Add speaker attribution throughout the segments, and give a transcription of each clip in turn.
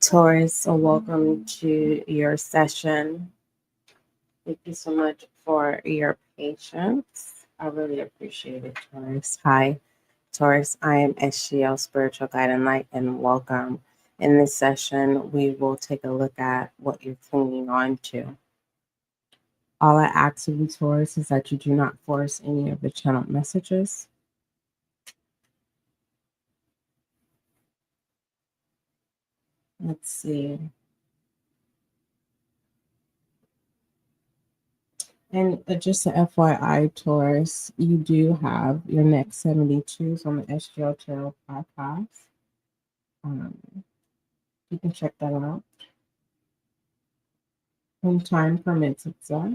Speaker 1: Taurus, so welcome to your session. Thank you so much for your patience. I really appreciate it, Taurus. Hi, Taurus. I am SGL Spiritual Guide and Light, and welcome. In this session, we will take a look at what you're clinging on to. All I ask of you, Taurus, is that you do not force any of the channel messages. Let's see. And just a FYI, Taurus, you do have your next 72s on the SGL Tarot Podcast. Um, you can check that out when time permits itself.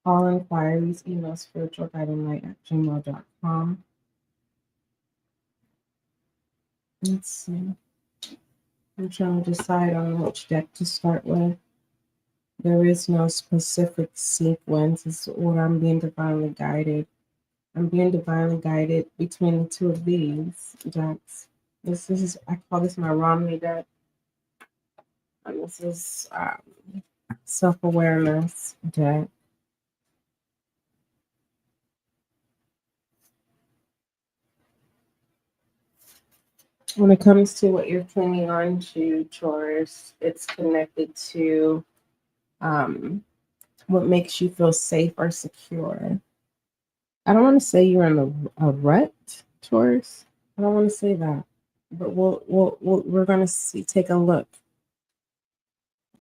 Speaker 1: All inquiries, email spiritualguidinglight@gmail.com. Let's see. I'm trying to decide on which deck to start with. There is no specific sequence. It's what I'm being divinely guided. I'm being divinely guided between the two of these decks. This is I call this my Romney deck. And this is self-awareness deck. When it comes to what you're clinging on to, Taurus, it's connected to what makes you feel safe or secure. I don't want to say you're in a rut, Taurus. I don't want to say that, but we're going to take a look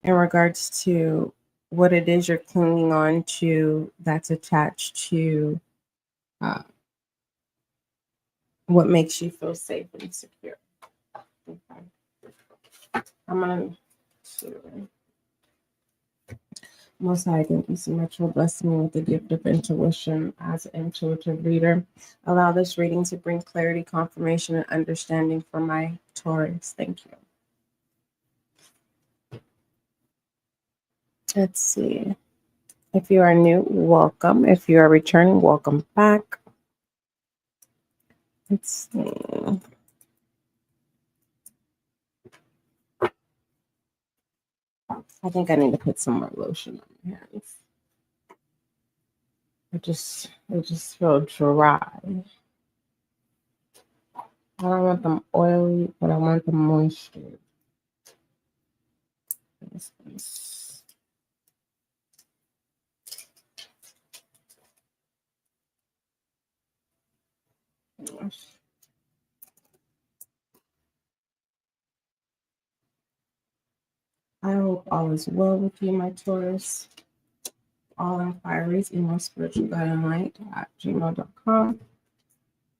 Speaker 1: in regards to what it is you're clinging on to that's attached to what makes you feel safe and secure. Okay. I'm going to Most High, thank you so much for blessing me with the gift of intuition as an intuitive reader. Allow this reading to bring clarity, confirmation, and understanding for my Taurus. Thank you. Let's see. If you are new, welcome. If you are returning, welcome back. Let's see. I think I need to put some more lotion on my hands. I just feel dry. I don't want them oily, but I want them moisture. I hope all is well with you, my Taurus. All inquiries, email spiritualguidinglight@gmail.com.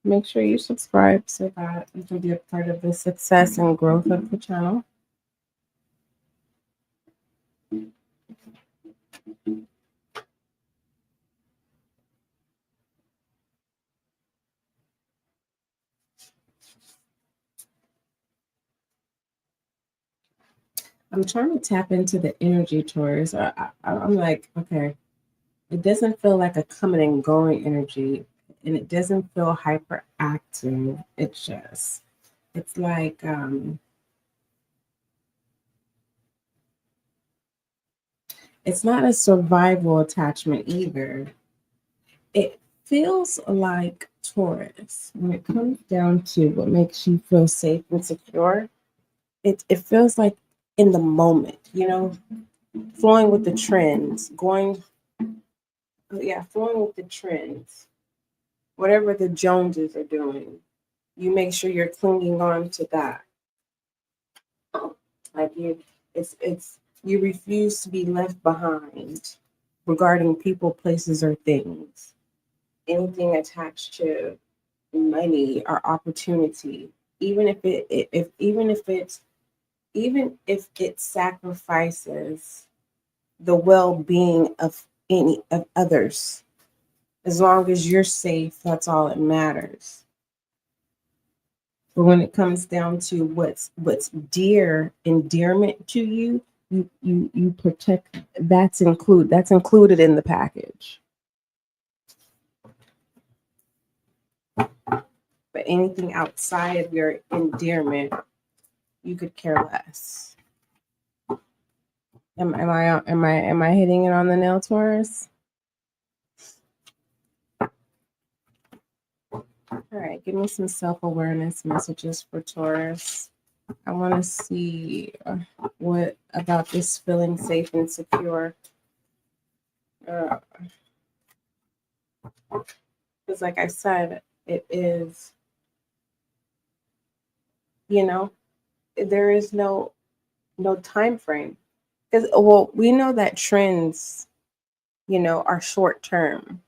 Speaker 1: Make sure you subscribe so that you can be a part of the success and growth of the channel. I'm trying to tap into the energy, Taurus. I'm like, okay, it doesn't feel like a coming and going energy, and it doesn't feel hyperactive. It's like, it's not a survival attachment either. It feels like Taurus, when it comes down to what makes you feel safe and secure, it feels like in the moment, flowing with the trends, flowing with the trends. Whatever the Joneses are doing, you make sure you're clinging on to that. Like you refuse to be left behind regarding people, places, or things. Anything attached to money or opportunity, even if it sacrifices the well-being of any of others. As long as you're safe, that's all that matters. But when it comes down to what's endearment to you, you protect. That's included in the package. But anything outside of your endearment, you could care less. Am I hitting it on the nail, Taurus? All right, give me some self-awareness messages for Taurus. I want to see what about this feeling safe and secure. Because like I said, it is, there is no time frame. Because, well, we know that trends, are short term,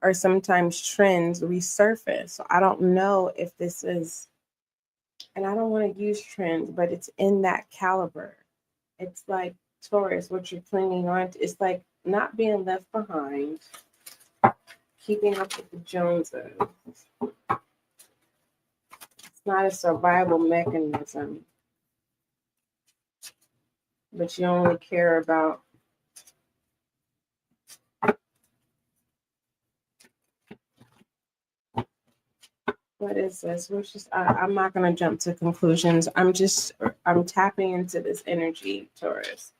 Speaker 1: or sometimes trends resurface. So I don't know if this is, and I don't want to use trends, but it's in that caliber. It's like Taurus, what you're clinging on to. It's like not being left behind, keeping up with the Joneses. It's not a survival mechanism, but you only care about what is this? I'm not going to jump to conclusions. I'm tapping into this energy, Taurus,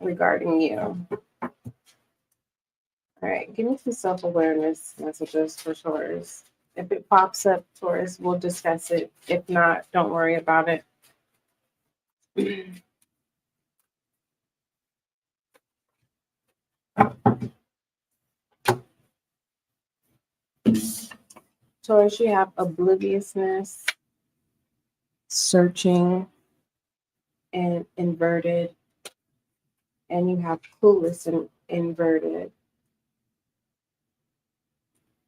Speaker 1: regarding you. All right, give me some self-awareness messages for Taurus. If it pops up, Taurus, we'll discuss it. If not, don't worry about it. Taurus, you have obliviousness, searching, and inverted. And you have clueless and inverted.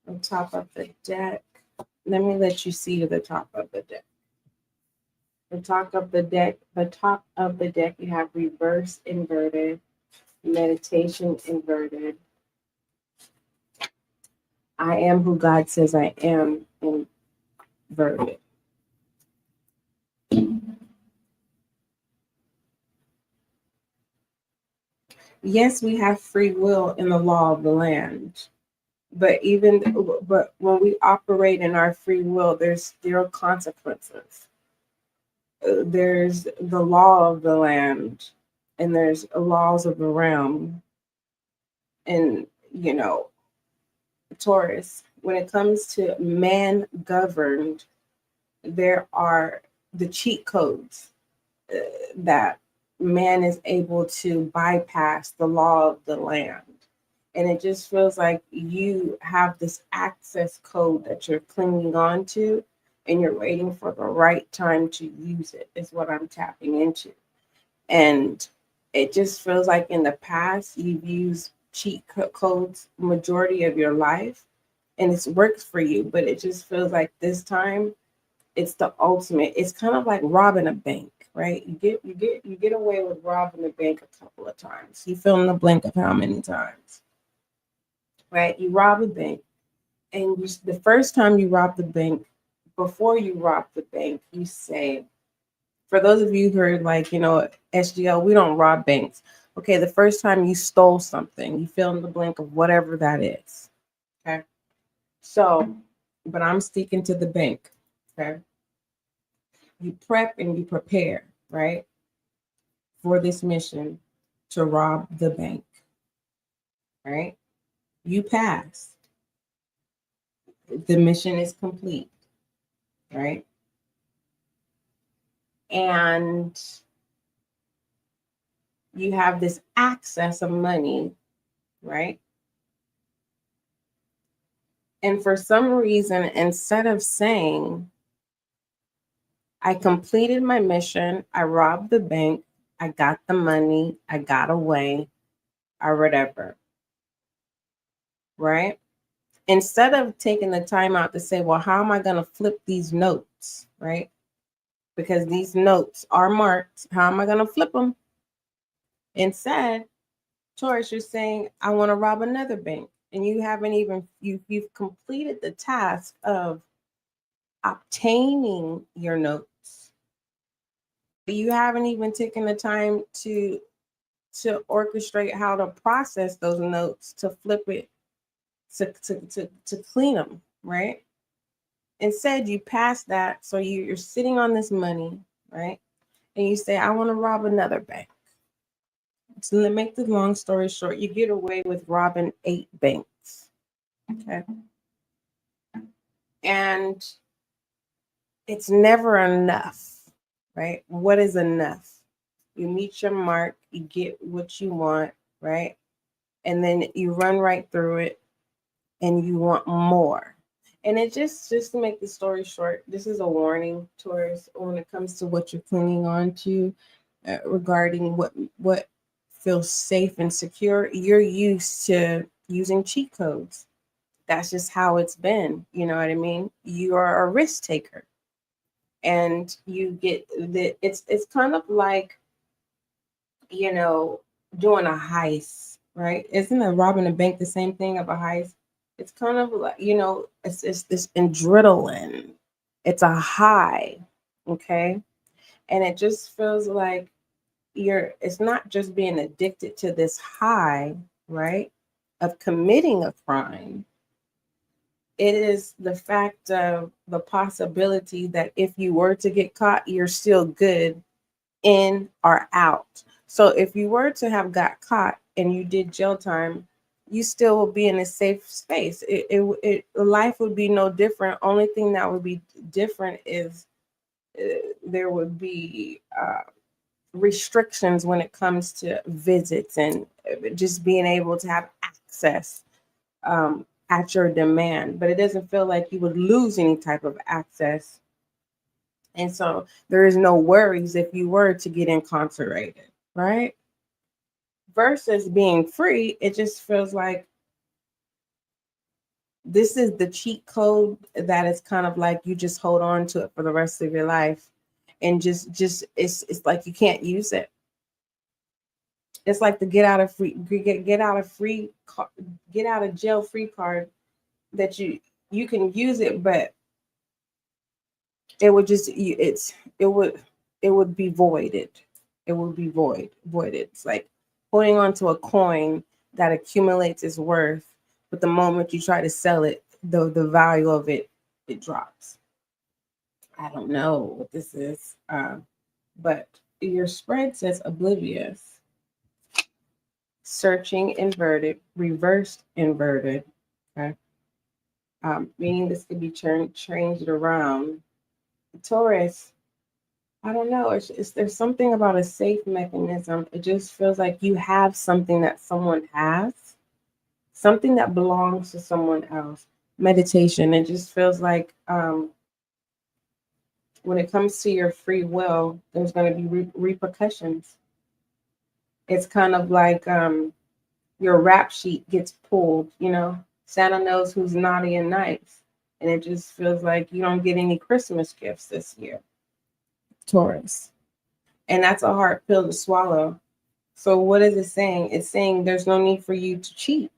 Speaker 1: On top of the deck, let me let you see the top of the deck. The top of the deck, you have reverse inverted, meditation inverted. I am who God says I am inverted. Yes, we have free will in the law of the land. But when we operate in our free will, there's zero consequences. There's the law of the land, and there's laws of the realm. And, Taurus, when it comes to man governed, there are the cheat codes that man is able to bypass the law of the land. And it just feels like you have this access code that you're clinging on to, and you're waiting for the right time to use it, is what I'm tapping into. And it just feels like in the past, you've used cheat codes majority of your life, and it's worked for you. But it just feels like this time, it's the ultimate. It's kind of like robbing a bank, right? You get away with robbing the bank a couple of times. You fill in the blank of how many times. Right? You rob a bank, and the first time you rob the bank, before you rob the bank, you say, for those of you who are like, SGL, we don't rob banks. Okay, the first time you stole something, you fill in the blank of whatever that is. Okay. So, but I'm sticking to the bank. Okay. You prep and you prepare, right, for this mission to rob the bank. Right? You pass. The mission is complete, right? And you have this access of money, right? And for some reason, instead of saying, I completed my mission, I robbed the bank, I got the money, I got away, or whatever, right? Instead of taking the time out to say, well, how am I going to flip these notes, right? Because these notes are marked. How am I going to flip them? Instead, Taurus, you're saying, I want to rob another bank. And you haven't even, you've completed the task of obtaining your notes. You haven't even taken the time to orchestrate how to process those notes, to flip it, to clean them, right? Instead, you pass that. So you're sitting on this money, right? And you say, I want to rob another bank. So to make the long story short, you get away with robbing 8 banks. Okay. And it's never enough, right? What is enough? You meet your mark, you get what you want, right? And then you run right through it and you want more. And it just to make the story short, this is a warning, Taurus, when it comes to what you're clinging on to, regarding what feels safe and secure. You're used to using cheat codes. That's just how it's been. You know what I mean? You are a risk taker, and you get it's kind of like, you know, doing a heist, right? Isn't a robbing a bank the same thing of a heist? It's kind of like, you know, it's this adrenaline. It's a high, okay? And it just feels like it's not just being addicted to this high, right? Of committing a crime. It is the fact of the possibility that if you were to get caught, you're still good in or out. So if you were to have got caught and you did jail time, you still will be in a safe space. Life would be no different. Only thing that would be different is there would be restrictions when it comes to visits and just being able to have access at your demand. But it doesn't feel like you would lose any type of access. And so there is no worries if you were to get incarcerated, right? Versus being free, it just feels like this is the cheat code that is kind of like you just hold on to it for the rest of your life. And just it's like you can't use it. It's like the get out of jail free card that you can use it, but it would just it would be voided. It would be voided. It's like holding on to a coin that accumulates its worth, but the moment you try to sell it, the value of it drops. I don't know what this is, but your spread says oblivious, searching inverted, reversed inverted. Okay, meaning this could be changed around. Taurus, I don't know. There's something about a safe mechanism. It just feels like you have something that someone has, something that belongs to someone else. Meditation. It just feels like when it comes to your free will, there's going to be repercussions. It's kind of like your rap sheet gets pulled. You know, Santa knows who's naughty and nice, and it just feels like you don't get any Christmas gifts this year, Taurus. And that's a hard pill to swallow. So what is it saying? It's saying there's no need for you to cheat.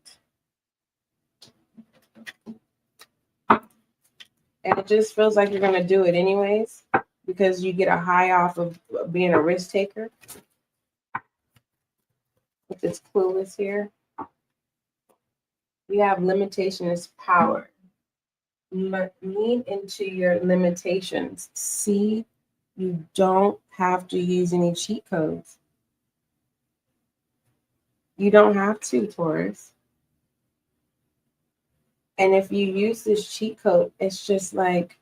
Speaker 1: And it just feels like you're going to do it anyways because you get a high off of being a risk taker. With this clueless here. You have limitation is power. Lean into your limitations. See, you don't have to use any cheat codes. You don't have to, Taurus. And if you use this cheat code, it's just like,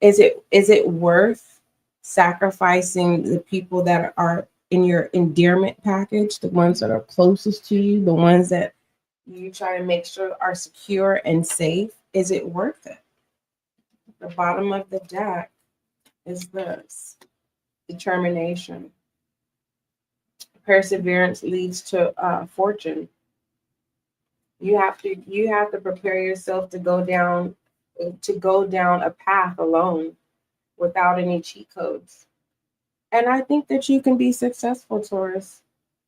Speaker 1: is it worth sacrificing the people that are in your endearment package, the ones that are closest to you, the ones that you try to make sure are secure and safe? Is it worth it? The bottom of the deck is this: determination. Perseverance leads to fortune. You have to prepare yourself to go down a path alone without any cheat codes. And I think that you can be successful, Taurus,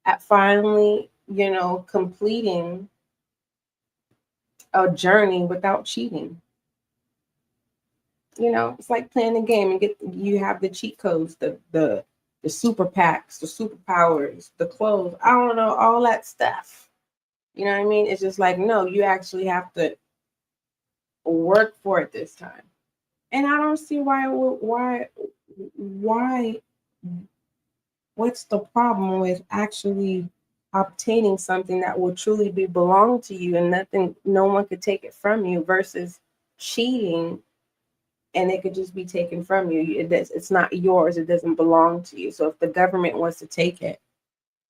Speaker 1: at finally, completing a journey without cheating. It's like playing the game and you have the cheat codes, the super packs, the superpowers, the clothes, I don't know, all that stuff. You know what I mean? It's just like, no, you actually have to work for it this time. And I don't see why, what's the problem with actually obtaining something that will truly be belong to you and no one could take it from you versus cheating and it could just be taken from you. It's not yours. It doesn't belong to you. So if the government wants to take it,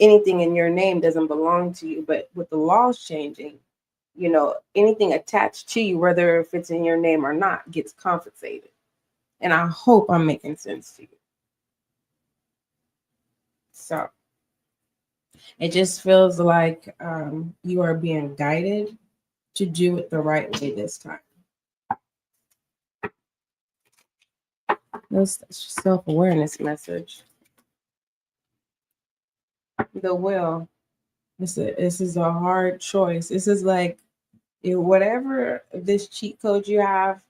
Speaker 1: anything in your name doesn't belong to you. But with the laws changing, anything attached to you, whether if it's in your name or not, gets confiscated. And I hope I'm making sense to you. So it just feels like you are being guided to do it the right way this time. That's self-awareness message. The will. This is a hard choice. This is like whatever this cheat code you have,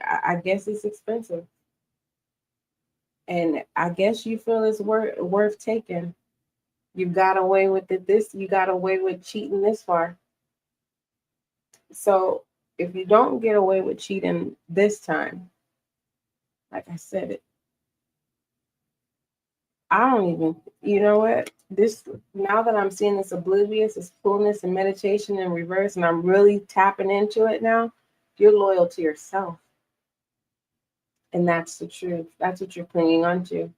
Speaker 1: I guess it's expensive. And I guess you feel it's worth taking. You got away with you got away with cheating this far. So if you don't get away with cheating this time, like I said, I don't even, you know what? Now that I'm seeing this oblivious, this coolness and meditation in reverse, and I'm really tapping into it now, you're loyal to yourself. And that's the truth. That's what you're clinging on to.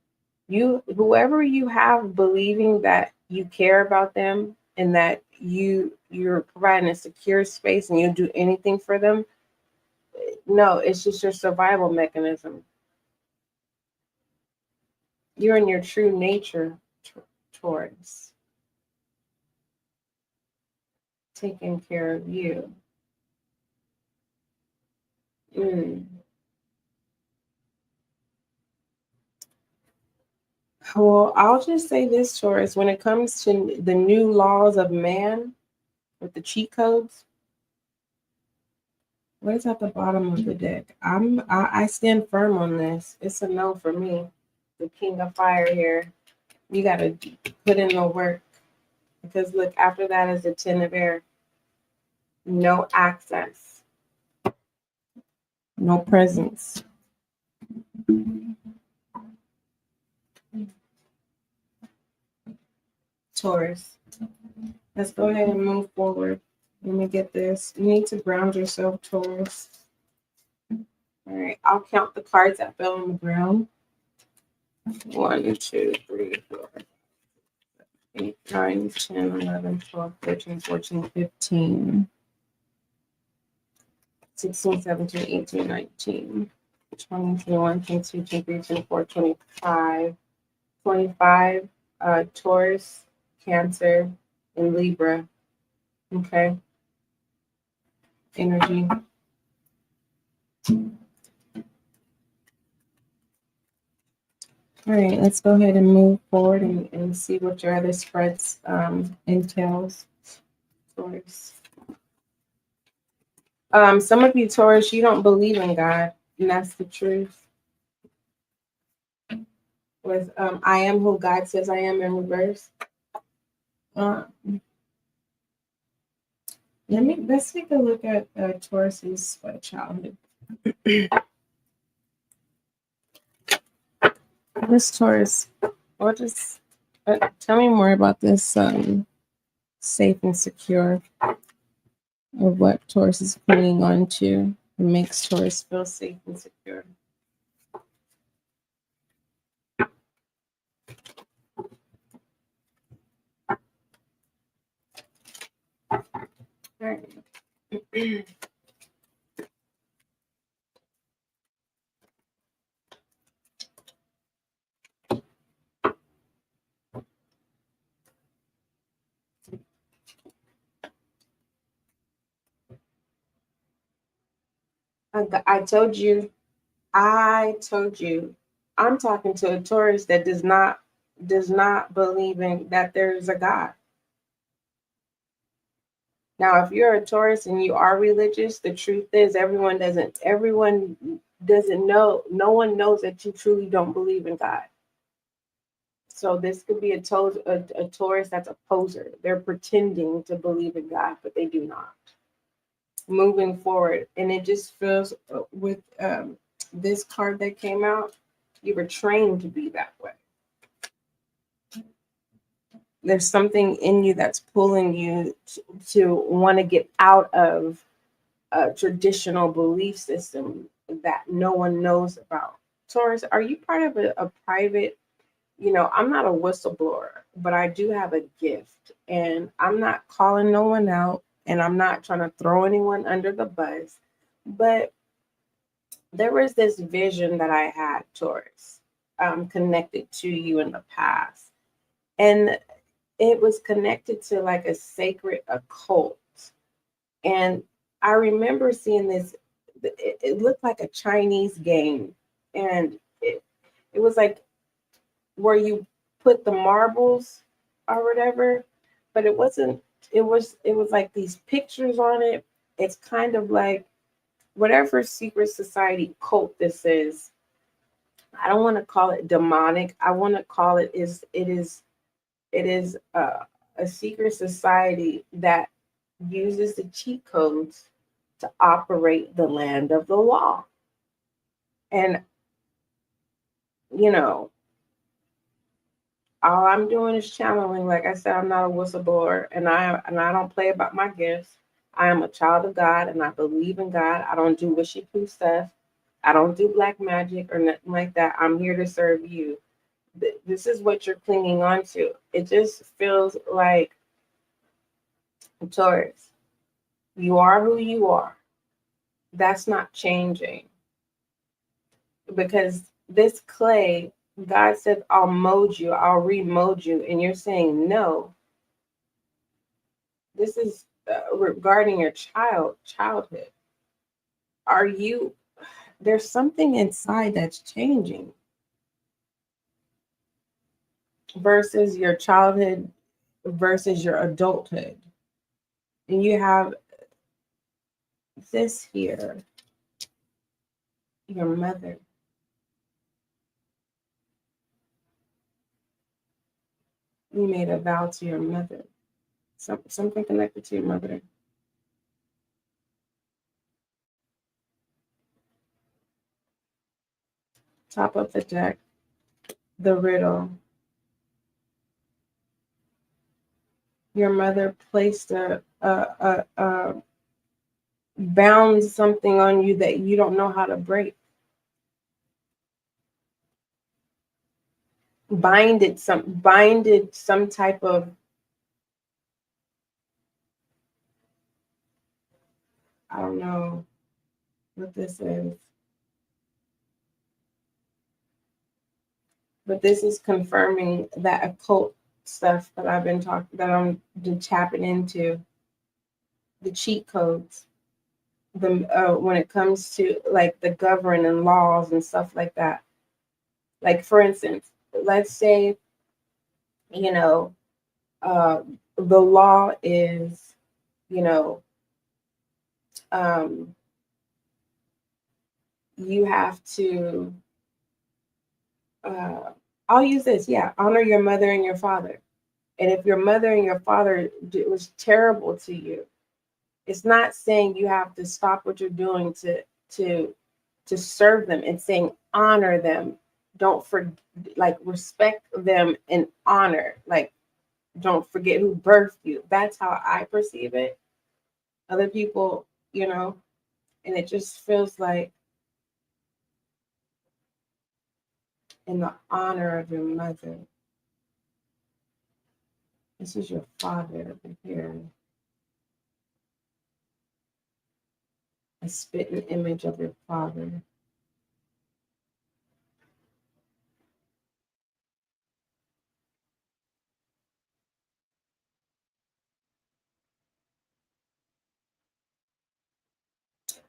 Speaker 1: Whoever you have believing that you care about them and that you're providing a secure space and you'll do anything for them, no, it's just your survival mechanism. You're in your true nature, Taurus. Taking care of you. Well, I'll just say this, Taurus, when it comes to the new laws of man with the cheat codes, what is at the bottom of the deck? I stand firm on this. It's a no for me. The King of Fire here. You got to put in the work. Because look, after that is the Ten of Air. No access. No presence. Taurus. Let's go ahead and move forward. Let me get this. You need to ground yourself, Taurus. All right, I'll count the cards that fell on the ground. 1, 2, 3, 4, 8, 9, 10, 11, 12, 13, 14, 15, 16, 17, 18, 19, 20, 21, 22, 23, 24, 25, 25, Taurus, Cancer, and Libra. Okay. Energy. All right, let's go ahead and move forward and see what your other spreads entails. Taurus. Some of you Taurus, you don't believe in God, and that's the truth. With I am who God says I am in reverse. Let's take a look at Taurus's childhood. This Taurus, tell me more about this safe and secure, or what Taurus is clinging on to and makes Taurus feel safe and secure. All right. I told you, I'm talking to a Taurus that does not believe in that there's a God. Now, if you're a Taurus and you are religious, the truth is everyone doesn't know. No one knows that you truly don't believe in God. So this could be a Taurus that's a poser. They're pretending to believe in God, but they do not. moving forward. And it just feels with this card that came out, you were trained to be that way. There's something in you that's pulling you to want to get out of a traditional belief system that no one knows about. Taurus, are you part of a private, I'm not a whistleblower, but I do have a gift, and I'm not calling no one out, and I'm not trying to throw anyone under the bus, but there was this vision that I had, Taurus, connected to you in the past. And it was connected to like a sacred occult. And I remember seeing this, it looked like a Chinese game. And it was like where you put the marbles or whatever, but it wasn't, it was like these pictures on it. It's kind of like whatever secret society cult this is. I don't want to call it demonic. I want to call it is a secret society that uses the cheat codes to operate the land of the law. And all I'm doing is channeling. Like I said, I'm not a whistleblower, and I don't play about my gifts. I am a child of God, and I believe in God. I don't do wishy-poo stuff. I don't do black magic or nothing like that. I'm here to serve you. This is what you're clinging on to. It just feels like, Taurus, you are who you are. That's not changing. Because this clay, God said, I'll mold you, I'll remold you. And you're saying no. This is regarding your childhood. There's something inside that's changing versus your childhood versus your adulthood. And you have this here, your mother. You made a vow to your mother. Something connected to your mother. Top of the deck, the riddle. Your mother placed a bound something on you that you don't know how to break. Binded some type of, I don't know what this is. But this is confirming that occult stuff that I'm tapping into, the cheat codes, when it comes to like the governing laws and stuff like that. Like for instance, let's say, the law is, um, you have to. I'll use this. Yeah, honor your mother and your father. And if your mother and your father was terrible to you, it's not saying you have to stop what you're doing to serve them. It's saying honor them. Don't respect them and honor. Like, don't forget who birthed you. That's how I perceive it. Other people, and it just feels like in the honor of your mother. This is your father over here. A spitting image of your father.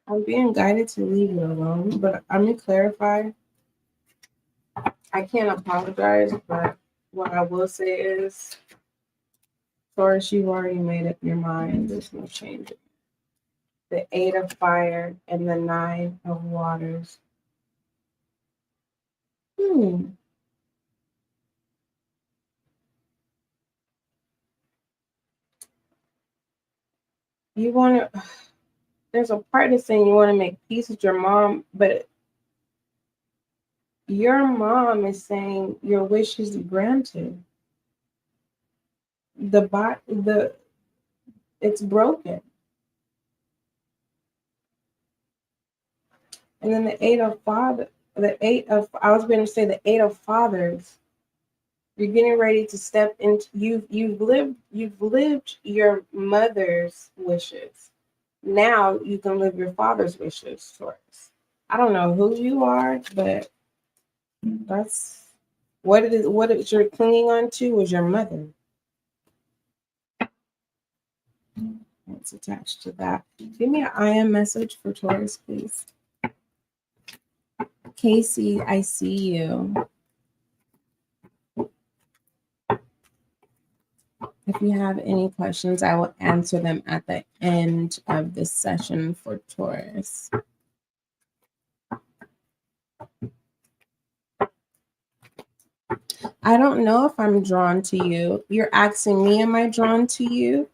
Speaker 1: I'm being guided to leave it alone, but I'm going to clarify. I can't apologize, but what I will say is, Taurus, you've already made up your mind. There's no changing. The 8 of fire and the 9 of waters. You want to, there's a part that's saying you want to make peace with your mom, but your mom is saying your wish is granted. It's broken. And then the eight of fathers. You're getting ready to step into you've lived your mother's wishes. Now you can live your father's wishes, Taurus. I don't know who you are, but that's what it is. What it you're clinging on to was your mother. It's attached to that. Give me an IM message for Taurus, please. Casey, I see you. If you have any questions, I will answer them at the end of this session for Taurus. I don't know if I'm drawn to you. You're asking me, am I drawn to you?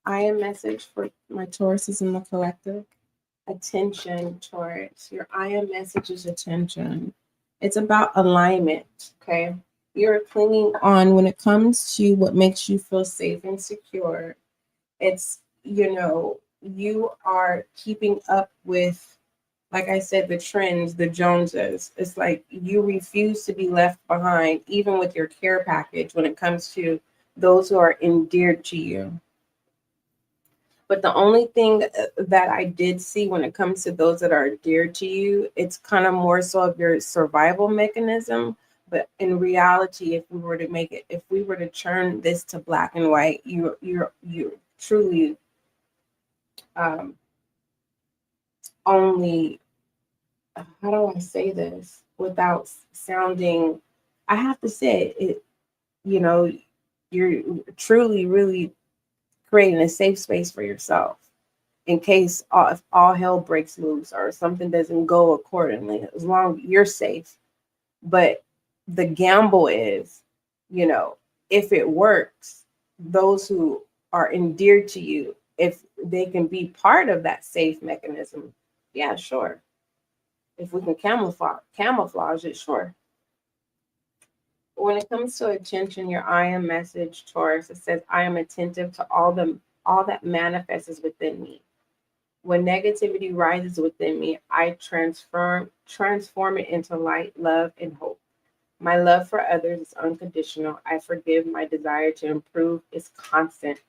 Speaker 1: IM message for my Tauruses in the collective. Attention, Taurus. Your IM message is attention. It's about alignment, okay? You're clinging on when it comes to what makes you feel safe and secure. It's, you are keeping up with, like I said, the trends, the Joneses. It's like you refuse to be left behind, even with your care package when it comes to those who are endeared to you. But the only thing that I did see when it comes to those that are dear to you, it's kind of more so of your survival mechanism. But in reality, if we were to turn this to black and white, you're truly only, how do I say this without sounding, I have to say it, you're truly really creating a safe space for yourself in case if all hell breaks loose or something doesn't go accordingly, as long as you're safe. But the gamble is, if it works, those who are endeared to you, if they can be part of that safe mechanism, yeah, sure. If we can camouflage it, sure. When it comes to attention, your IM message, Taurus, it says, I am attentive to all that manifests within me. When negativity rises within me, I transform it into light, love, and hope. My love for others is unconditional. I forgive. My desire to improve is constant.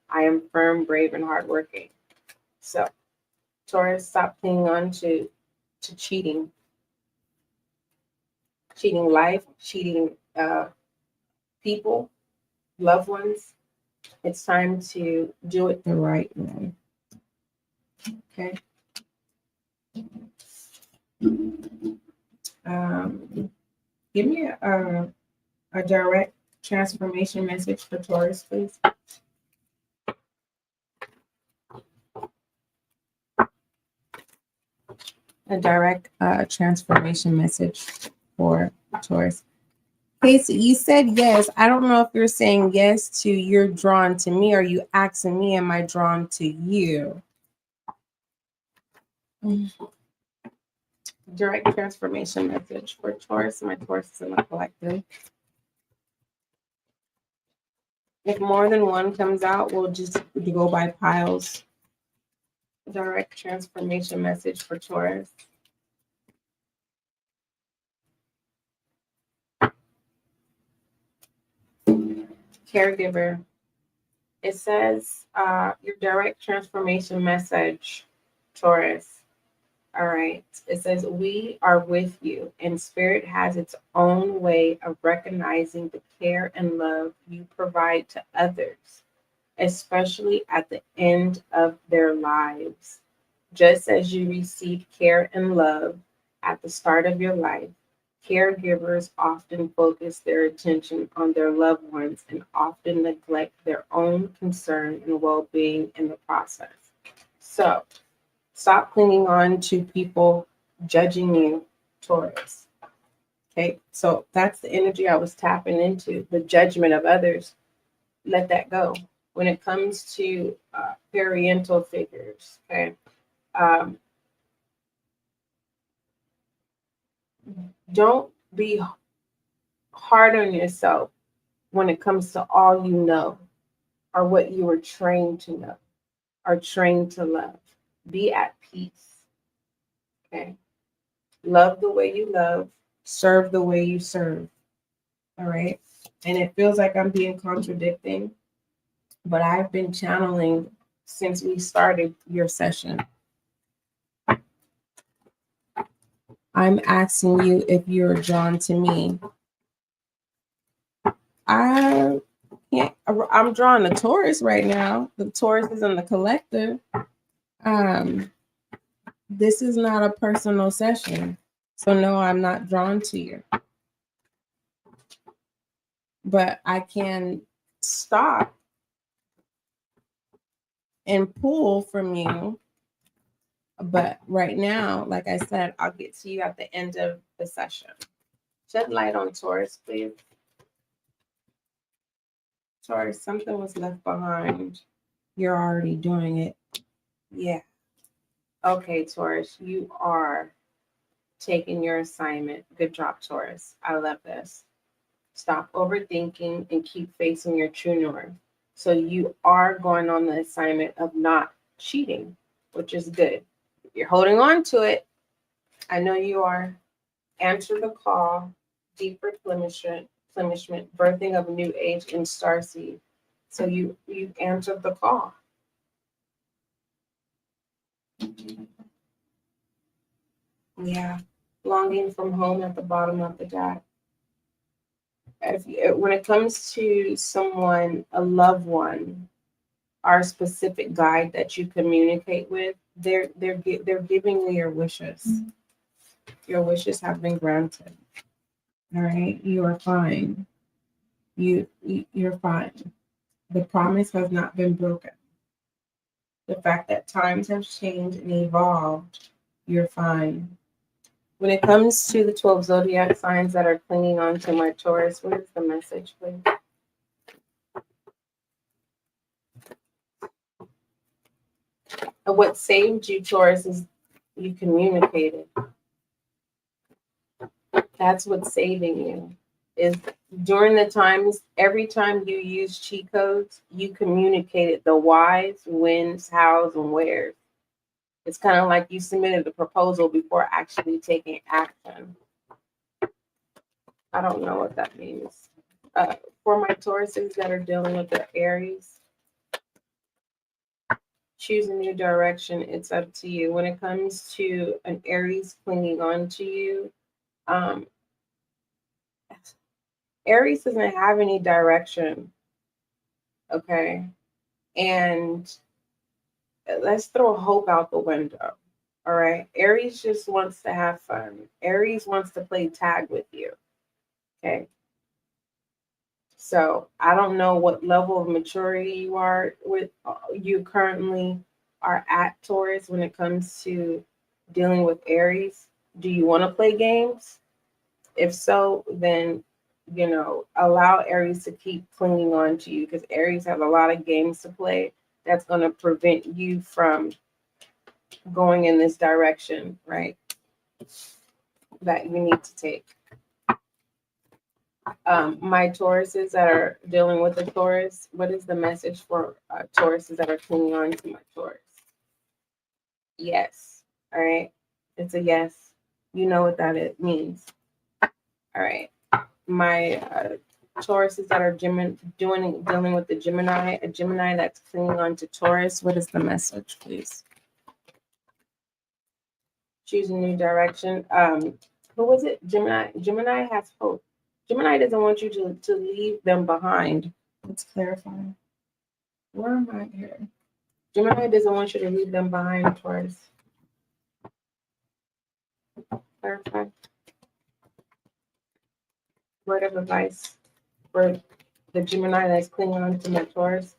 Speaker 1: I am firm, brave, and hardworking. So, Taurus, stop clinging on to cheating. Cheating life, cheating people, loved ones. It's time to do it the right way. Okay. Give me a direct transformation message for Taurus, please. A direct transformation message for Taurus. Casey, you said yes. I don't know if you're saying yes to you're drawn to me, or you asking me, am I drawn to you? Direct transformation message for Taurus. My Taurus is in the collective. If more than one comes out, we'll just go by piles. Direct transformation message for Taurus. Caregiver. It says your direct transformation message, Taurus. All right. It says, we are with you, and spirit has its own way of recognizing the care and love you provide to others, especially at the end of their lives. Just as you receive care and love at the start of your life, caregivers often focus their attention on their loved ones and often neglect their own concern and well-being in the process. So, stop clinging on to people judging you, Taurus. Okay, so that's the energy I was tapping into, the judgment of others. Let that go. when it comes to parental figures, okay? Don't be hard on yourself when it comes to all you know or what you were trained to know or trained to love. Be at peace, okay? Love the way you love, serve the way you serve, all right? And it feels like I'm being contradicting, but I've been channeling since we started your session. I'm asking you if you're drawn to me. I'm drawing a Taurus right now. The Taurus is in the collective. This is not a personal session. So no, I'm not drawn to you. But I can stop and pull from you. But right now, like I said, I'll get to you at the end of the session. Shed light on Taurus, please. Taurus, something was left behind. You're already doing it. Yeah. Okay, Taurus, you are taking your assignment. Good job, Taurus. I love this. Stop overthinking and keep facing your true north. So you are going on the assignment of not cheating, which is good. You're holding on to it. I know you are. Answer the call, deep replenishment, birthing of a new age in starseed. So you answered the call. Yeah. Longing from home at the bottom of the deck. When it comes to someone, a loved one, our specific guide that you communicate with, they're giving you your wishes. Your wishes have been granted. All right, you are fine. You're fine. The promise has not been broken. The fact that times have changed and evolved, you're fine. When it comes to the 12 zodiac signs that are clinging on to my Taurus, what is the message, please? And what saved you, Taurus, is you communicated. That's what's saving you. Is during the times, every time you use cheat codes, you communicated the whys, whens, hows, and wheres. It's kind of like you submitted a proposal before actually taking action. I don't know what that means. For my Tauruses that are dealing with their Aries, choose a new direction. It's up to you. When it comes to an Aries clinging on to you, Aries doesn't have any direction. Okay. And let's throw hope out the window. All right. Aries just wants to have fun. Aries wants to play tag with you. Okay. So I don't know what level of maturity you are with. You currently are at, Taurus, when it comes to dealing with Aries. Do you want to play games? If so, then allow Aries to keep clinging on to you, because Aries has a lot of games to play that's going to prevent you from going in this direction, right? That you need to take. My Tauruses that are dealing with the Taurus, what is the message for Tauruses that are clinging on to my Taurus? Yes. All right. It's a yes. You know what that means. All right. My Tauruses that are dealing with the Gemini, a Gemini that's clinging on to Taurus, what is the message, please? Choose a new direction. Who was it? Gemini. Gemini has hope. Gemini doesn't want you to leave them behind. Let's clarify. Where am I here? Gemini doesn't want you to leave them behind, Taurus. Clarify. Word of advice for the Gemini that's clinging on to my Taurus.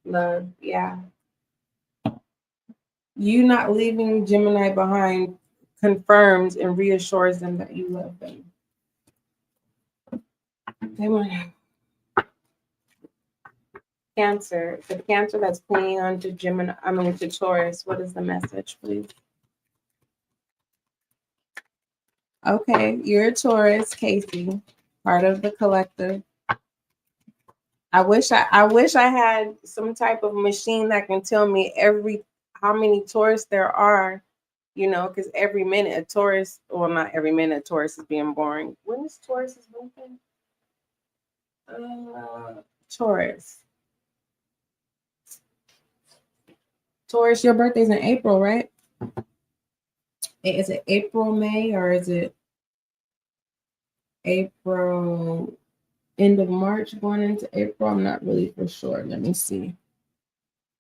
Speaker 1: Love, yeah. You not leaving Gemini behind confirms and reassures them that you love them. They want Cancer, the Cancer that's clinging on to Gemini, to Taurus. What is the message, please? Okay, you're a Taurus, Casey, part of the collective. I wish I had some type of machine that can tell me how many Taurus there are, because every minute a Taurus, well, not every minute a Taurus is being born. When is Taurus's birthday? Taurus. Taurus, your birthday's in April, right? Is it April, May, or is it April, end of March going into April? I'm not really for sure. Let me see.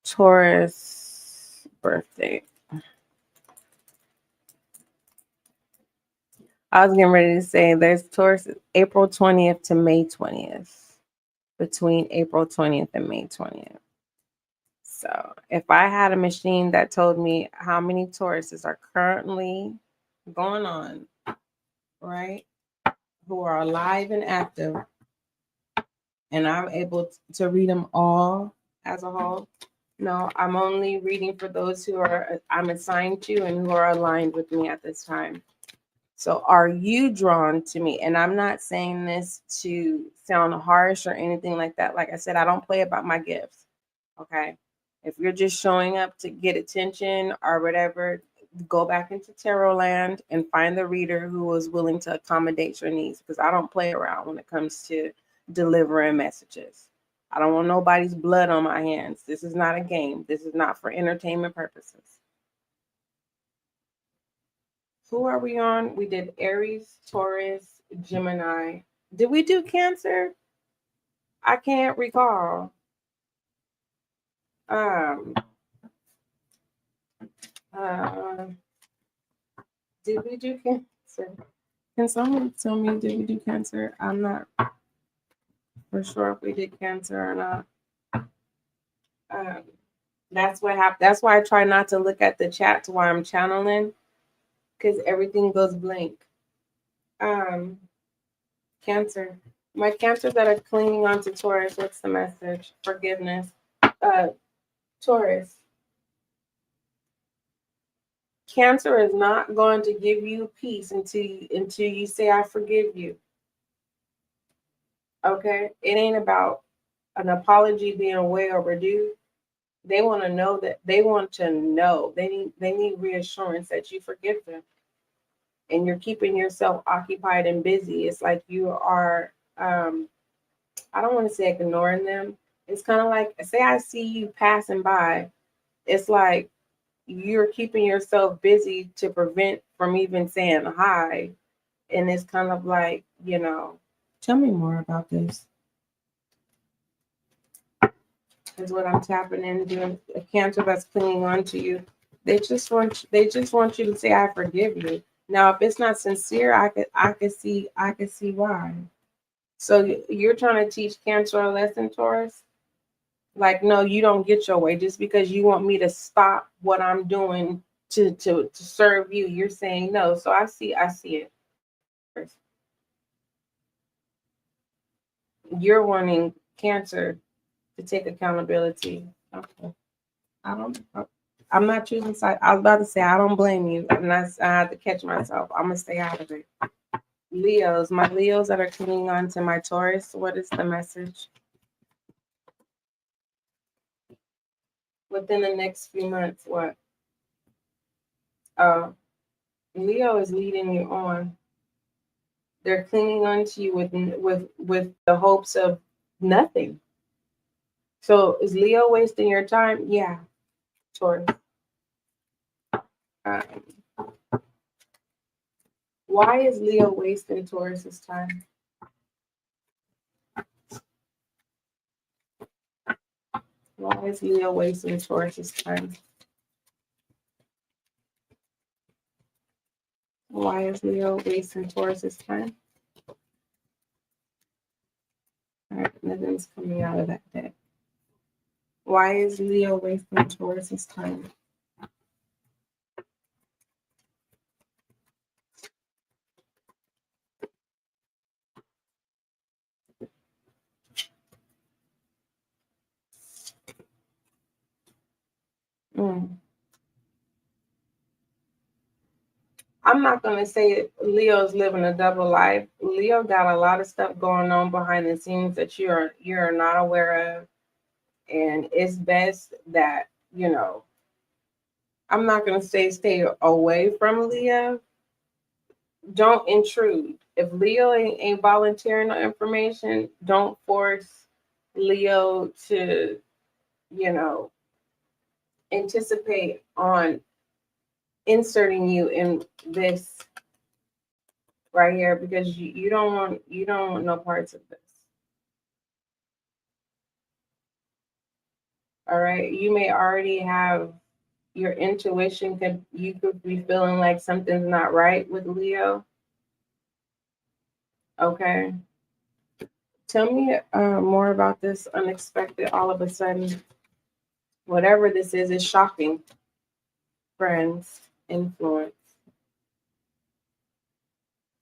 Speaker 1: Taurus birthday. I was getting ready to say there's Taurus April 20th to May 20th. Between April 20th and May 20th. So if I had a machine that told me how many Tauruses are currently going on, right, who are alive and active, and I'm able to read them all as a whole, no, I'm only reading for those who I'm assigned to and who are aligned with me at this time. So are you drawn to me? And I'm not saying this to sound harsh or anything like that. Like I said, I don't play about my gifts. Okay. If you're just showing up to get attention or whatever, go back into tarot land and find the reader who is willing to accommodate your needs, because I don't play around when it comes to delivering messages. I don't want nobody's blood on my hands. This is not a game. This is not for entertainment purposes. Who are we on? We did Aries, Taurus, Gemini. Did we do Cancer? I can't recall. Did we do Cancer? Can someone tell me, did we do Cancer? I'm not for sure if we did Cancer or not. That's what happened. That's why I try not to look at the chat while I'm channeling, because everything goes blank. Cancer. My Cancers that are clinging on to Taurus, what's the message? Forgiveness. Taurus. Cancer is not going to give you peace until you say, I forgive you. Okay? It ain't about an apology being way overdue. They want to know that they need reassurance that you forgive them. And you're keeping yourself occupied and busy. It's like you are, I don't want to say ignoring them. It's kind of like, say I see you passing by. It's like you're keeping yourself busy to prevent from even saying hi. And it's kind of like, tell me more about this. Is what I'm tapping into. A Cancer that's clinging on to you. They just want you to say, I forgive you. Now, if it's not sincere, I could see why. So you're trying to teach Cancer a lesson, Taurus? Like, no, you don't get your way just because you want me to stop what I'm doing to serve you. You're saying no. So I see it. You're wanting Cancer to take accountability. Okay. I'm not choosing side. I was about to say I don't blame you, and I had to catch myself. I'm gonna stay out of it. Leos, my Leos that are clinging on to my Taurus. What is the message? Within the next few months, what? Leo is leading you on. They're clinging on to you with the hopes of nothing. So is Leo wasting your time? Yeah, Taurus. Why is Leo wasting Taurus's time? Why is Leo wasting Taurus's time? Why is Leo wasting Taurus's time? All right, nothing's coming out of that deck. Why is Leo wasting Taurus's time? Mm. I'm not going to say Leo's living a double life. Leo got a lot of stuff going on behind the scenes that you're not aware of. And it's best that, I'm not going to say stay away from Leo. Don't intrude. If Leo ain't volunteering no information, don't force Leo to, you know, anticipate on inserting you in this right here, because you don't want no parts of this. All right. You may already have your intuition, you could be feeling like something's not right with Leo. Okay. Tell me more about this unexpected, all of a sudden, whatever this is shocking. Friends, influence.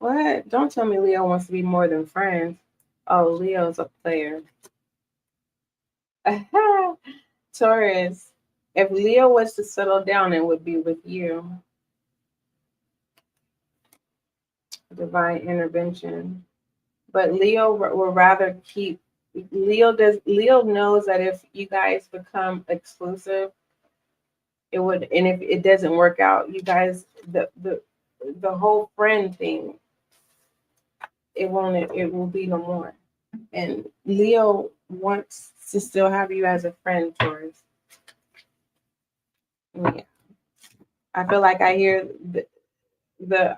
Speaker 1: What? Don't tell me Leo wants to be more than friends. Oh, Leo's a player. Taurus, if Leo was to settle down, it would be with you. Divine intervention. But Leo will rather keep. Leo knows that if you guys become exclusive, it would, and if it doesn't work out, you guys, the whole friend thing, it will be no more. And Leo wants to still have you as a friend, Taurus. Yeah. I feel like I hear the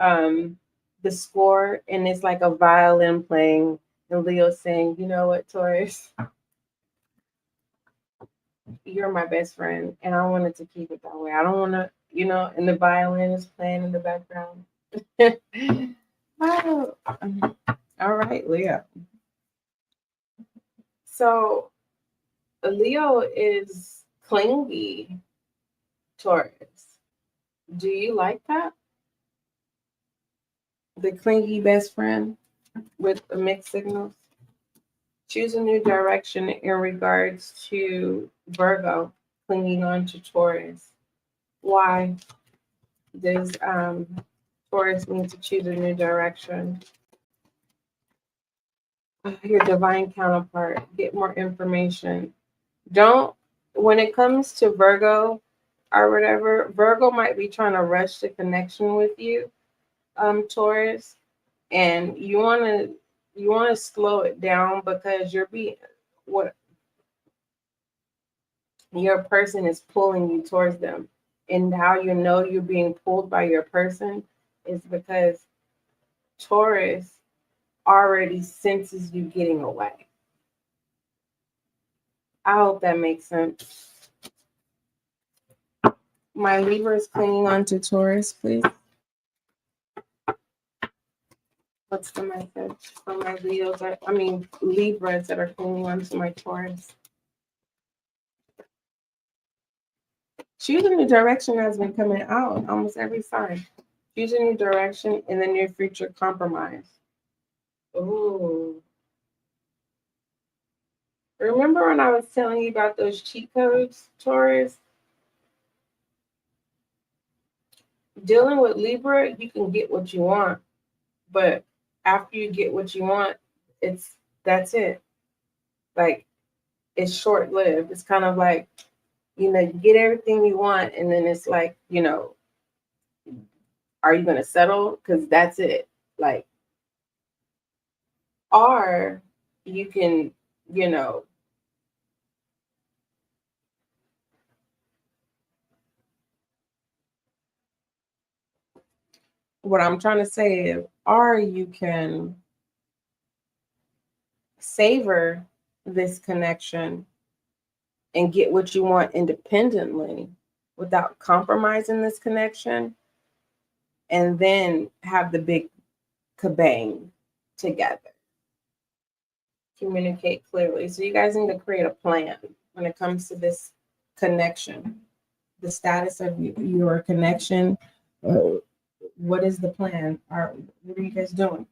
Speaker 1: score, and it's like a violin playing, and Leo saying, "You know what, Taurus? You're my best friend, and I wanted to keep it that way. I don't want to, and the violin is playing in the background." Oh, all right, Leo. So Leo is clingy, Taurus. Do you like that? The clingy best friend with the mixed signals? Choose a new direction in regards to Virgo clinging on to Taurus. Why does Taurus need to choose a new direction? Your divine counterpart, get more information. Don't, when it comes to Virgo or whatever, Virgo might be trying to rush the connection with you, Taurus, and you want to slow it down, because what your person is pulling you towards them. And how you know you're being pulled by your person is because Taurus already senses you getting away. I hope that makes sense. My Libra is clinging on to Taurus, please. What's the message for my Leos? Libras that are clinging on to my Taurus. Choose a new direction has been coming out almost every sign. Choose a new direction in the near future, compromise. Ooh. Remember when I was telling you about those cheat codes, Taurus? Dealing with Libra, you can get what you want, but after you get what you want, that's it. Like, it's short lived. It's kind of like, you get everything you want, and then it's like, are you going to settle? Because that's it. Like, or you can, what I'm trying to say is, or you can savor this connection and get what you want independently without compromising this connection, and then have the big kabang together. Communicate clearly. So you guys need to create a plan when it comes to this connection, the status of your connection. What is the plan? What are you guys doing?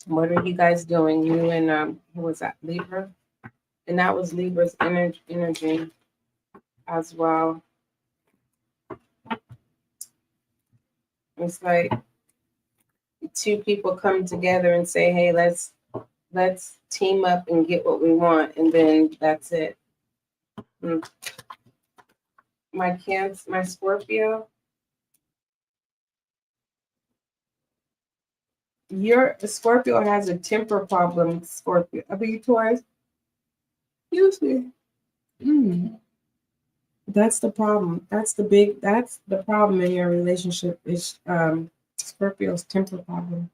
Speaker 1: What are you guys doing? You and who was that? Libra? And that was Libra's energy as well. It's like two people come together and say, hey, let's team up and get what we want, and then that's it. My Scorpio, your Scorpio has a temper problem. Scorpio, I mean Taurus. Usually, that's the problem. That's the problem in your relationship is Scorpio's temper problem.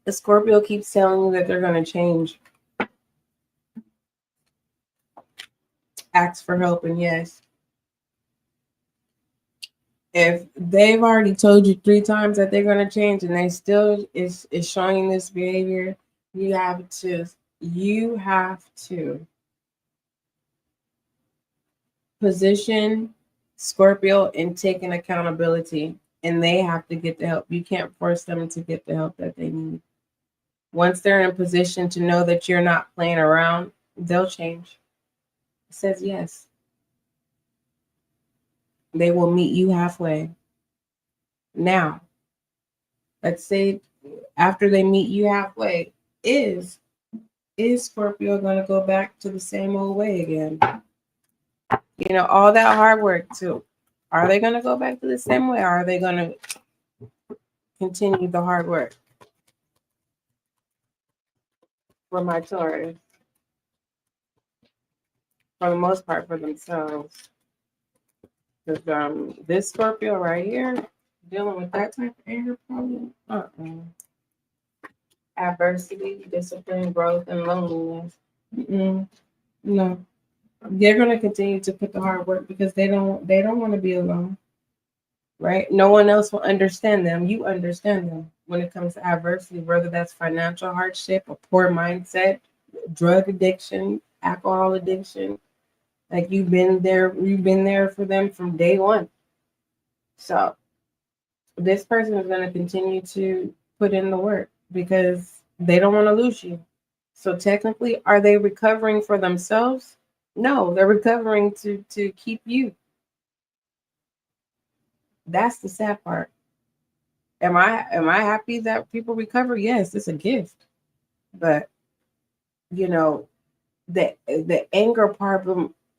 Speaker 1: The Scorpio keeps telling you that they're going to change. Ask for help, and yes. If they've already told you 3 times that they're going to change and they still is showing this behavior, you have to position Scorpio and taking accountability, and they have to get the help. You can't force them to get the help that they need. Once they're in a position to know that you're not playing around, they'll change. It says yes. They will meet you halfway. Now, let's say after they meet you halfway, is Scorpio going to go back to the same old way again? You know, all that hard work too. Are they going to go back to the same way, or are they going to continue the hard work? For my Taurus, for the most part, for themselves. Because this Scorpio right here, dealing with that type of anger problem, adversity, discipline, growth, and loneliness. No, they're going to continue to put the hard work because they don't want to be alone, right? No one else will understand them. You understand them when it comes to adversity, whether that's financial hardship, a poor mindset, drug addiction, alcohol addiction. Like you've been there for them from day one. So this person is going to continue to put in the work because they don't want to lose you. So technically, are they recovering for themselves? No, they're recovering to keep you. That's the sad part. Am I happy that people recover? Yes, it's a gift. But you know, the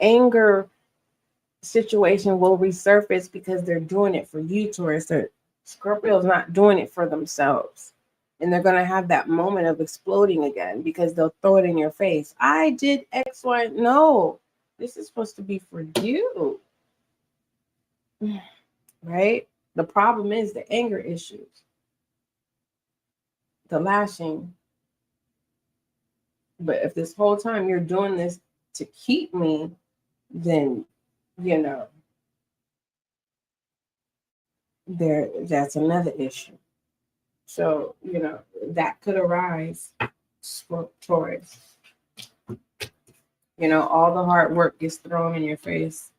Speaker 1: anger situation will resurface because they're doing it for you, Taurus. Scorpio's not doing it for themselves. And they're going to have that moment of exploding again because they'll throw it in your face. I did X, Y. No, this is supposed to be for you. Right? The problem is the anger issues, the lashing. But if this whole time you're doing this to keep me, then, you know, that's another issue. So, you know, that could arise for Taurus. You know, all the hard work gets thrown in your face.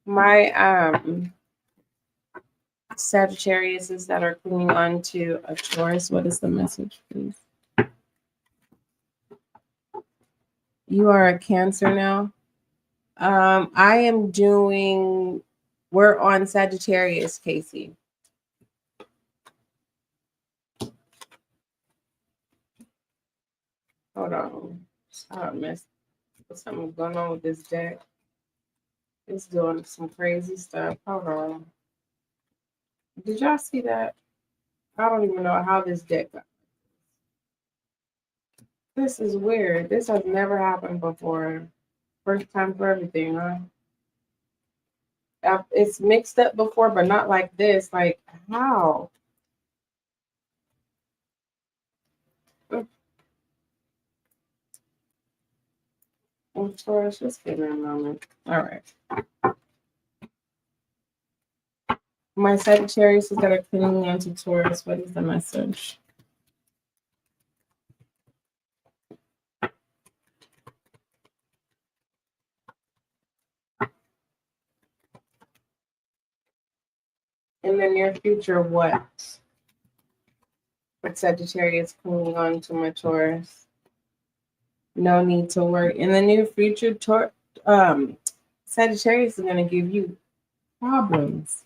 Speaker 1: My Sagittariuses that are clinging on to a Taurus, what is the message, please? You are a Cancer now. We're on Sagittarius, Casey. Hold on. Something's going on with this deck. It's doing some crazy stuff. Hold on. Did y'all see that? I don't even know how this deck got. This is weird. This has never happened before. First time for everything, huh? It's mixed up before, but not like this. Like, how? I'm sorry, just give me a moment. All right. My Sagittarius is that are clinging on to Taurus. What is the message? In the near future, what? But Sagittarius clinging on to my Taurus. No need to worry. In the near future, Sagittarius is going to give you problems.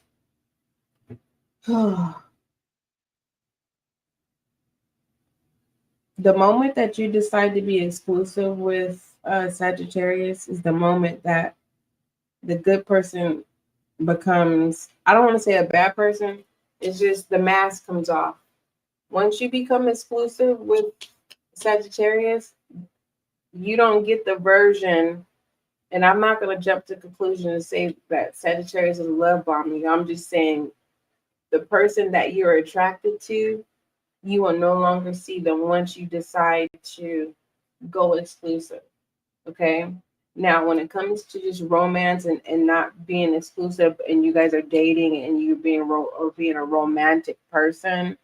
Speaker 1: The moment that you decide to be exclusive with Sagittarius is the moment that the good person becomes, I don't want to say a bad person, it's just the mask comes off. Once you become exclusive with Sagittarius, you don't get the version, and I'm not going to jump to conclusion and say that Sagittarius is love bombing. I'm just saying the person that you're attracted to, you will no longer see them once you decide to go exclusive. Okay. Now, when it comes to just romance and not being exclusive, and you guys are dating and you being being a romantic person,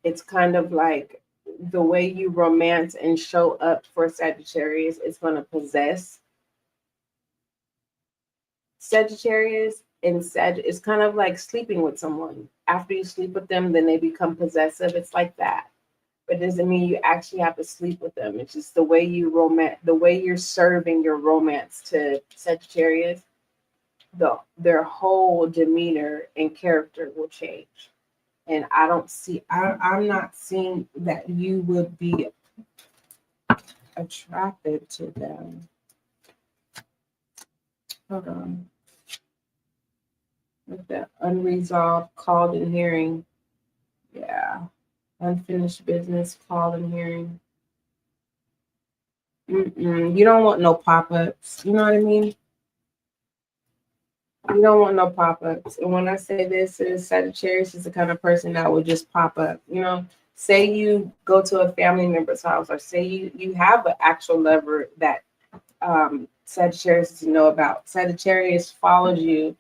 Speaker 1: it's kind of like the way you romance and show up for Sagittarius is going to possess Sagittarius. And it's kind of like sleeping with someone. After you sleep with them, then they become possessive. It's like that. But it doesn't mean you actually have to sleep with them. It's just the way you the way you're serving your romance to Sagittarius, their whole demeanor and character will change. And I'm not seeing that you would be attracted to them. Hold on. With the unresolved called in hearing. Yeah. Unfinished business called in hearing. You don't want no pop-ups. You know what I mean? You don't want no pop-ups. And when I say this, is Sagittarius is the kind of person that will just pop up. You know, say you go to a family member's house, or say you have an actual lover that Sagittarius doesn't know about. Sagittarius follows you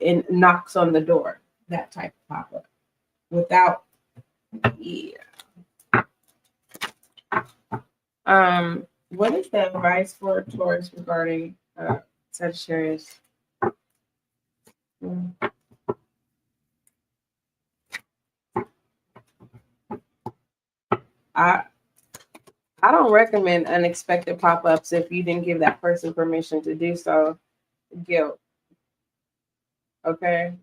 Speaker 1: and knocks on the door. That type of pop-up. Without, yeah. What is the advice for Taurus regarding Sagittarius? I don't recommend unexpected pop-ups if you didn't give that person permission to do so. Guilt. Okay?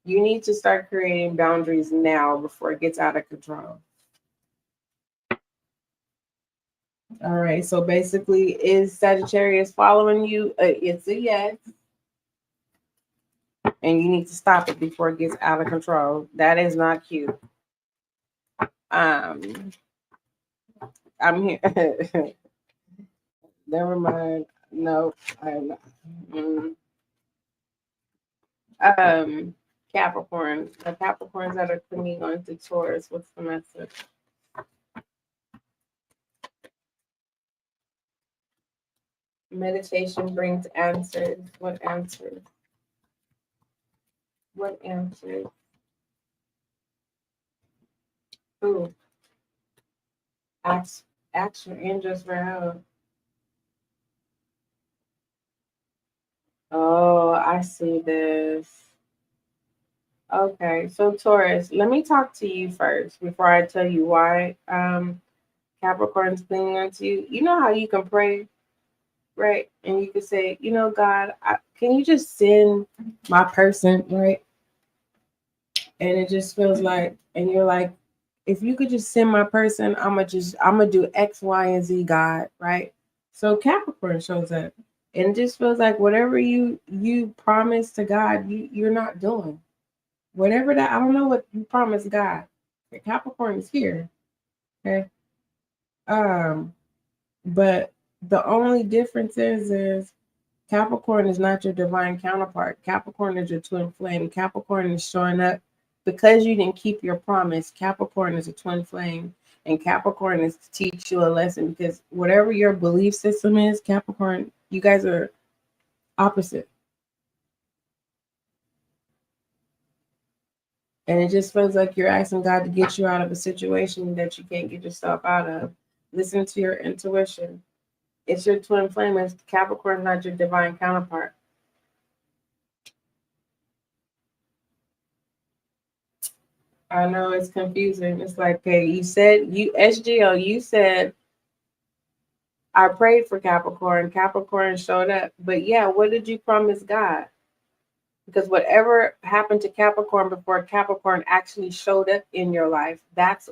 Speaker 1: You need to start creating boundaries now before it gets out of control. All right, so basically, is Sagittarius following you? It's a yes. And you need to stop it before it gets out of control. That is not cute. I'm here. Never mind. No, I'm not. Capricorn. The Capricorns that are clinging on to Taurus. What's the message? Meditation brings answers. What answers? What answers? Ooh. Ask your angels for help. Oh, I see this. Okay, so Taurus, let me talk to you first before I tell you why Capricorn's clinging on to you. You know how you can pray, right? And you can say, you know, God, can you just send my person, right? And it just feels like, and you're like, if you could just send my person, I'm gonna do X, Y, and Z, God, right? So Capricorn shows up, and it just feels like whatever you promised to God, you're not doing. Whatever that, I don't know what you promised God. Capricorn is here, okay? But the only difference is Capricorn is not your divine counterpart. Capricorn is your twin flame. Capricorn is showing up because you didn't keep your promise. Capricorn is a twin flame, and Capricorn is to teach you a lesson, because whatever your belief system is, Capricorn, you guys are opposite. And it just feels like you're asking God to get you out of a situation that you can't get yourself out of. Listen to your intuition. It's your twin flame. It's Capricorn, not your divine counterpart. I know it's confusing. It's like, okay, you said SGL, you said I prayed for Capricorn. Capricorn showed up. But yeah, what did you promise God? Because whatever happened to Capricorn before Capricorn actually showed up in your life, that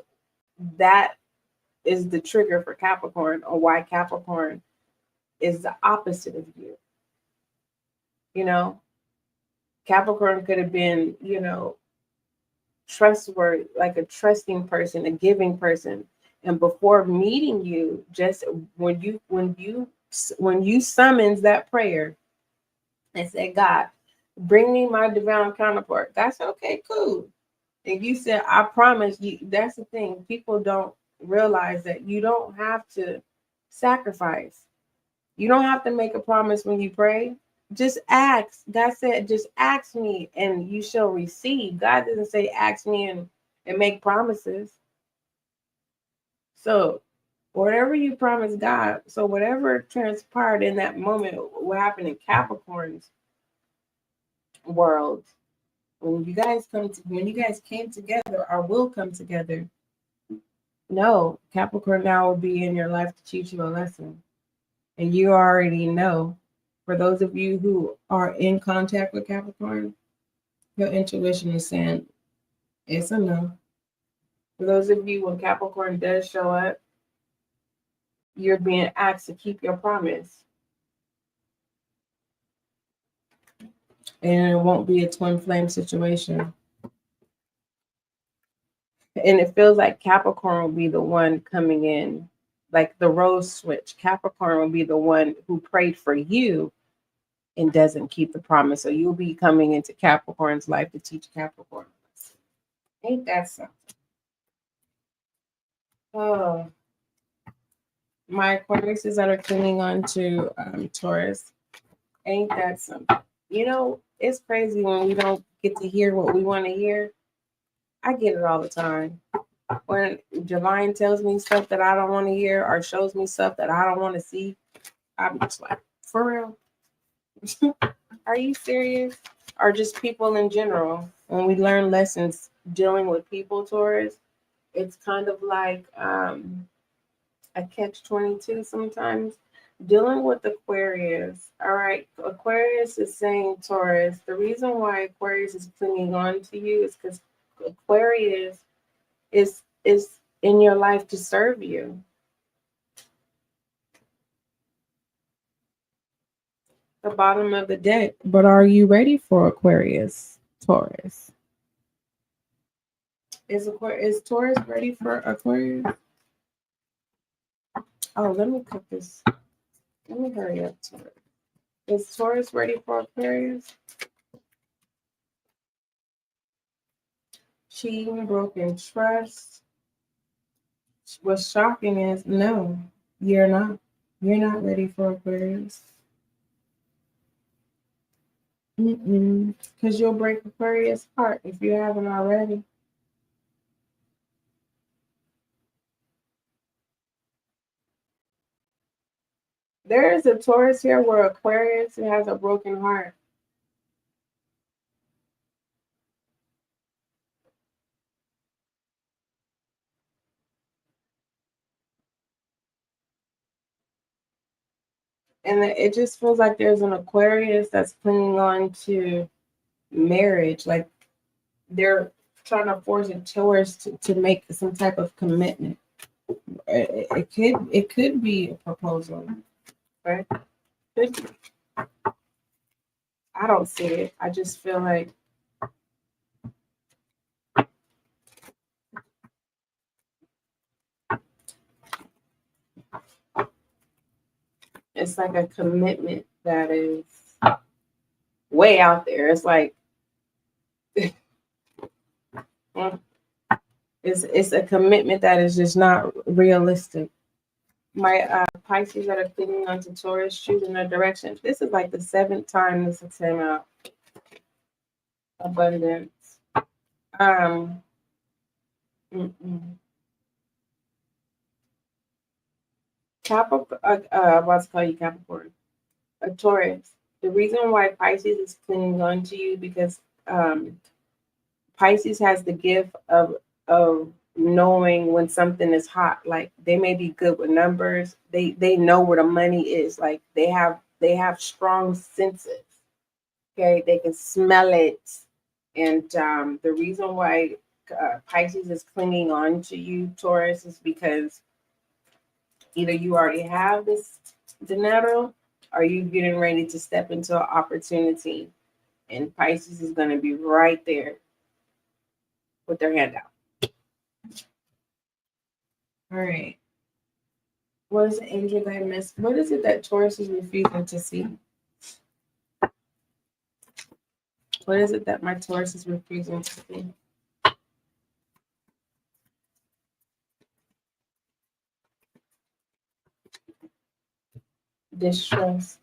Speaker 1: is the trigger for Capricorn, or why Capricorn is the opposite of you. You know, Capricorn could have been, trustworthy, like a trusting person, a giving person. And before meeting you, just when you summons that prayer and said, God, bring me my divine counterpart. That's okay, cool. And you said, I promise you. That's the thing. People don't realize that you don't have to sacrifice. You don't have to make a promise when you pray. Just ask. God said, just ask me and you shall receive. God doesn't say ask me and make promises. So whatever you promise God, so whatever transpired in that moment, what happened in Capricorn's world, when you guys came together or will come together, no, Capricorn now will be in your life to teach you a lesson. And you already know. For those of you who are in contact with Capricorn, your intuition is saying it's a no. For those of you when Capricorn does show up, you're being asked to keep your promise. And it won't be a twin flame situation. And it feels like Capricorn will be the one coming in, like the rose switch. Capricorn will be the one who prayed for you and doesn't keep the promise. So you'll be coming into Capricorn's life to teach Capricorn. Ain't that something? Oh, my Aquariuses that are clinging on to Taurus. Ain't that something? It's crazy when we don't get to hear what we want to hear. I get it all the time. When Divine tells me stuff that I don't want to hear or shows me stuff that I don't want to see, I'm just like, for real? Are you serious? Or just people in general? When we learn lessons dealing with people, Taurus, it's kind of like a catch-22 sometimes. Dealing with Aquarius. All right, Aquarius is saying, Taurus, the reason why Aquarius is clinging on to you is because Aquarius is in your life to serve you. The bottom of the deck. But are you ready for Aquarius, Taurus? Is Taurus ready for Aquarius? Oh, let me cut this. Let me hurry up, Taurus. Is Taurus ready for Aquarius? Cheating, broken trust. What's shocking is no, you're not. You're not ready for Aquarius. Because you'll break Aquarius' heart if you haven't already. There is a Taurus here where Aquarius has a broken heart. And it just feels like there's an Aquarius that's clinging on to marriage. Like they're trying to force a Taurus to make some type of commitment. It could be a proposal, right? I don't see it. I just feel like it's like a commitment that is way out there. It's like it's a commitment that is just not realistic. My Pisces that are clinging onto Taurus, choosing their direction. This is like the 7th time this has came out. Abundance. I'm about to call you Capricorn. A Taurus. The reason why Pisces is clinging on to you because Pisces has the gift of knowing when something is hot. Like they may be good with numbers. They know where the money is. Like they have strong senses. Okay, they can smell it. And the reason why Pisces is clinging on to you, Taurus, is because either you already have this dinero or you getting ready to step into an opportunity. And Pisces is going to be right there with their hand out. All right. What is the angel guide mess? What is it that Taurus is refusing to see? What is it that my Taurus is refusing to see? Distrust.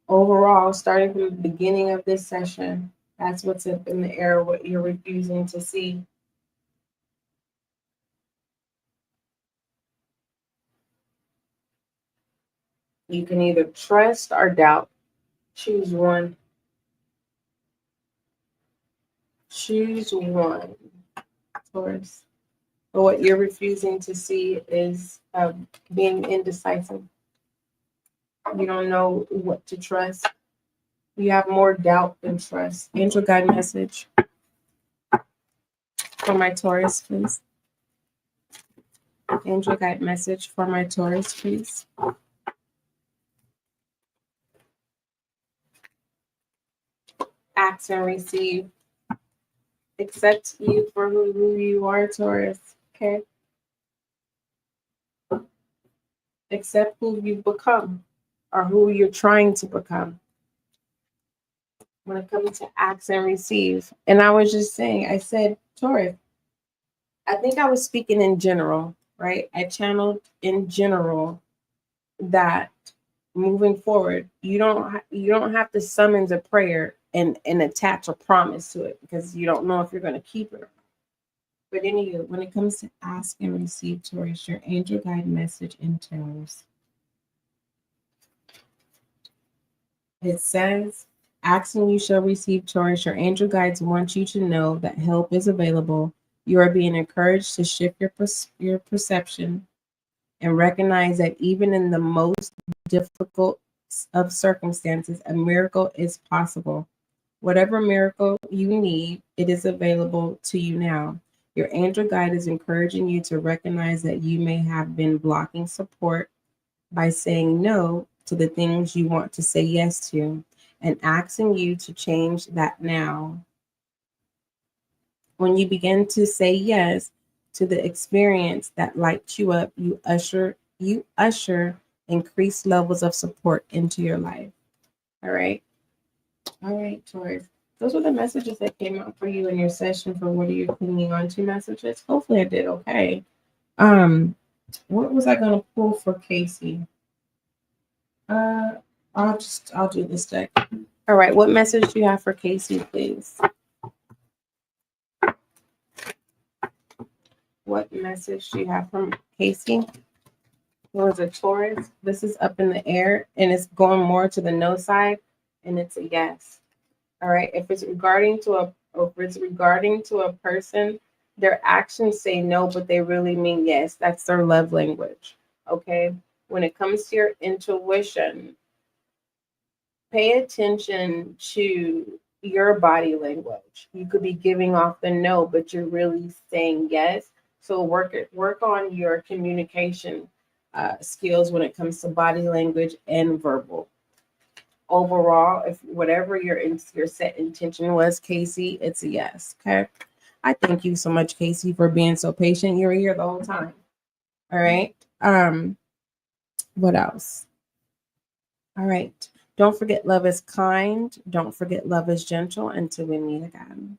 Speaker 1: Overall, starting from the beginning of this session, that's what's up in the air, what you're refusing to see. You can either trust or doubt. Choose one. Choose one, Taurus. But what you're refusing to see is being indecisive. You don't know what to trust. You have more doubt than trust. Angel guide message for my Taurus, please. Angel guide message for my Taurus, please. Ask and receive. Accept you for who you are, Taurus. Okay. Accept who you've become or who you're trying to become. When it comes to ask and receive. And I was just saying, I said, Taurus, I think I was speaking in general, right? I channeled in general that moving forward, you don't have to summons a prayer and attach a promise to it because you don't know if you're going to keep it. But anyway, when it comes to ask and receive, Taurus, your angel guide message in Taurus. It says, asking you shall receive, Taurus. Your angel guides want you to know that help is available. You are being encouraged to shift your perception and recognize that even in the most difficult of circumstances, a miracle is possible. Whatever miracle you need, it is available to you now. Your angel guide is encouraging you to recognize that you may have been blocking support by saying no to the things you want to say yes to and asking you to change that now. When you begin to say yes to the experience that lights you up, you usher increased levels of support into your life. All right. All right, Taurus. Those were the messages that came out for you in your session for what are you clinging on to messages. Hopefully I did okay. What was I gonna pull for Casey? I'll do this deck. All right, what message do you have for Casey, please? What message do you have from Casey? What was a Taurus? This is up in the air and it's going more to the no side, and it's a yes. All right. If it's regarding to a person, their actions say no, but they really mean yes. That's their love language. Okay. When it comes to your intuition, pay attention to your body language. You could be giving off the no, but you're really saying yes. So work on your communication skills when it comes to body language and verbal. Overall, if whatever your set intention was, Casey, it's a yes. Okay. I thank you so much, Casey, for being so patient. You were here the whole time. All right. What else? All right. Don't forget love is kind. Don't forget love is gentle until we meet again.